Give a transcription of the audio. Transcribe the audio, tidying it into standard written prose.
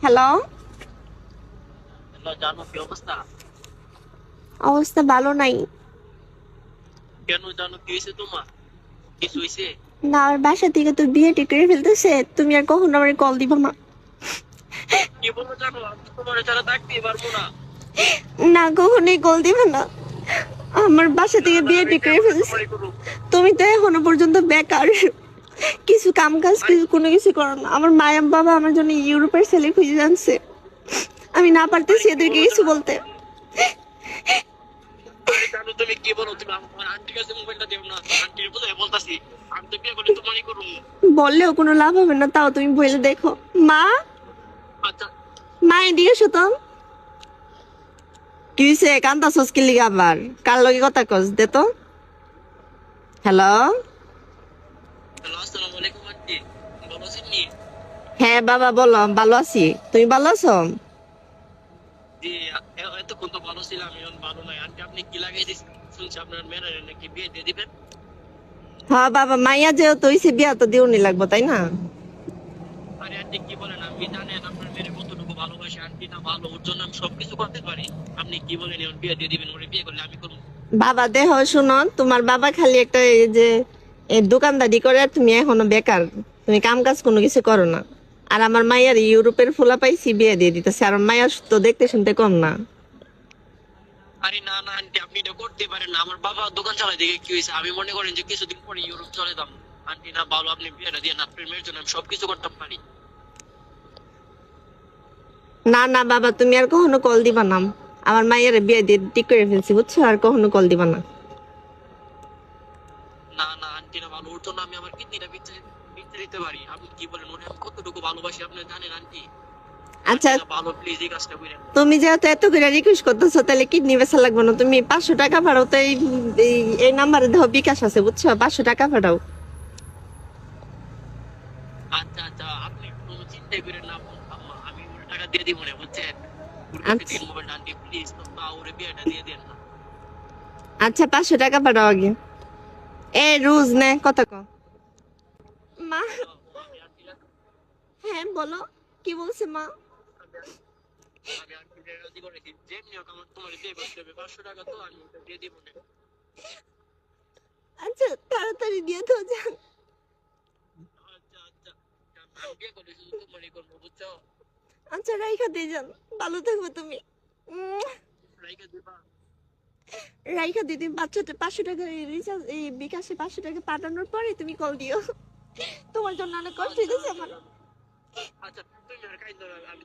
Hello. Hello, জানো কি অবস্থা? অবস্থা ভালো নাই। কেন জানো কি হয়েছে তোমার? কিছু হয়েছে? না, আমার বাসা থেকে তো বিয়ে ঠিক করে ফেলতেছে, তুমি আর কখনো আমার কল দিবা না। কি বলো জানো, আমি তো তোমার ছাড়া থাকতেই পারবো না। না, কখনোই কল দিবা না। আমার বাসা না থেকে না, বিয়ে আমি ঠিক করে কেমন ফেলছে। তোমারই করবো? তুমি তো এখনো পর্যন্ত বেকার, কিছু কাম কাজ আরে কিছু কোনো কিছু করো না। আমার মায়া বাবা আমার জন্য ইউরোপের ছেলে খুঁজে আনছে, আমি না আরে পারতেছি কি এদেরকে বলো কিছু জানো? বলতে। আরে জানো তুমি কি বলো, তুমি আমার আন্টির কাছে মোবাইলটা দেও না, আন্টির বোঝাই বলতাছি। আমি তো বিয়ে করে তোমারই করবো। বললেও কোনো লাভ হবে না, তাও তুমি বলে দেখো। মা, আচ্ছা। মা এদিকে এসো তো। কি হয়েছে, কান্দাছস কি লিগা আবার? কার লগে কথা কস দে তো। হ্যালো। হ্যালো, আসসালামু আলাইকুম আন্টি। ভালো আছেন নি? হ্যাঁ বাবা বলো, ভালো আছি, তুমি ভালো আছো? জি। এতক্ষণ তো ভালো ছিলাম, এখন ভালো নাই আন্টি। আপনি কি লাগাই দিয়েছেন? শুনছি আপনার মেয়ের নাকি বিয়ে দিয়ে দিবেন। হ্যাঁ বাবা, মাইয়া যেহেতু হইছে বিয়া তো দিওনি লাগবো, তাই না? আরে আন্টি কি বলেন, আপনি জানেন আপনার মেয়ের কতটুকু ভালোবাসে আন্টি, না ভালো ওর জন্য আমি সবকিছু করতে পারি। আপনি কি বলেন এখন বিয়ে দিয়ে দিবেন? ওরে বিয়ে করলে আমি করবো। বাবা দেহ শুনো, তোমার বাবা খালি একটা এই যে এই দোকানদারি করে, আর তুমি এখনো বেকার, তুমি কাম কাজ কোনো কিছু করো না। আর আমার মাইয়ার ইউরোপের ফুলা পাইছি, বিয়ে দিয়ে দিতেছে। আর আমার মাইয়া তো দেখতে শুনতে কম না। আরে না না আন্টি, আপনি এটা করতে পারেন না। আমার বাবা দোকান চালায় দেখে কি হয়েছে, আমি মনে করেন যে কিছুদিন পরে ইউরোপ চলে যাবো। আন্টি না ভালো, আপনি বিয়েটা দিয়ে না, আপনার মেয়ের জন্য আমি সবকিছু করতে পারি। না না বাবা, তুমি আর কখনো কল দিবা না। আমার মাইয়ার বিয়ে দিয়ে ঠিক করে ফেলছি, বুঝছো? আর কখনো কল দিবা না। না না আন্টি না ভালো, ওর জন্য আমি আমার কিডনিটা বিচ্ছে দিতে পারি। আপনি কি বলেন, ওরে আমি কতটুকু ভালোবাসি আপনি জানেন আন্টি। আচ্ছা, আন্টি না ভালো, প্লিজ এই কাজটা করেন না। তুমি যেহেতু এত করে রিকোয়েস্ট করতেছো, তাহলে কিডনি বেচা লাগবে না। তুমি 500 টাকা পাঠাও তো, এই নাম্বারে দেখো বিকাশ আছে, বুঝছো? 500 টাকা পাঠাও। আচ্ছা আচ্ছা, আপনি কোনো চিন্তাই করেন না আম্মা, আমি ওর টাকা দিয়ে দিব না, বুঝছেন? ওর কাছে আচ্ছা দিন মোবাইলটা আন্টি, প্লিজ তো ওরে বিয়েটা দিয়ে দেন না। আচ্ছা, 500 টাকা পাঠাও আগে। এ রুজ নে কথা ক। মা। হ্যালো, আমি আন্টি, হ্যাঁ বলো, কি বলছে মা? আমি আমি আন্টিকে রাজি করেছি, যেমনি হোক আমার তোমার বিয়ে করতে হবে। 500 টাকা তো আমি ওটা দিয়ে দিব না। আচ্ছা তাড়াতাড়ি দিয়ে তো যান। আচ্ছা আচ্ছা, আমি বিয়ে করে শুধু তোমারই করবো, বুঝছো? আচ্ছা রাইখা দিয়ে যান, ভালো থাকবে তুমি। রাইখা দিবা? রাইখা দিয়ে তুমি 500 টাকা রিচার্জ, এই বিকাশে 500 টাকা পাঠানোর পরে তুমি কল দিও। তোমার জন্য অনেক কষ্ট আচ্ছা হইতেছে আচ্ছা আমার। আচ্ছা, তুমি আর কাইন্দ না, আমি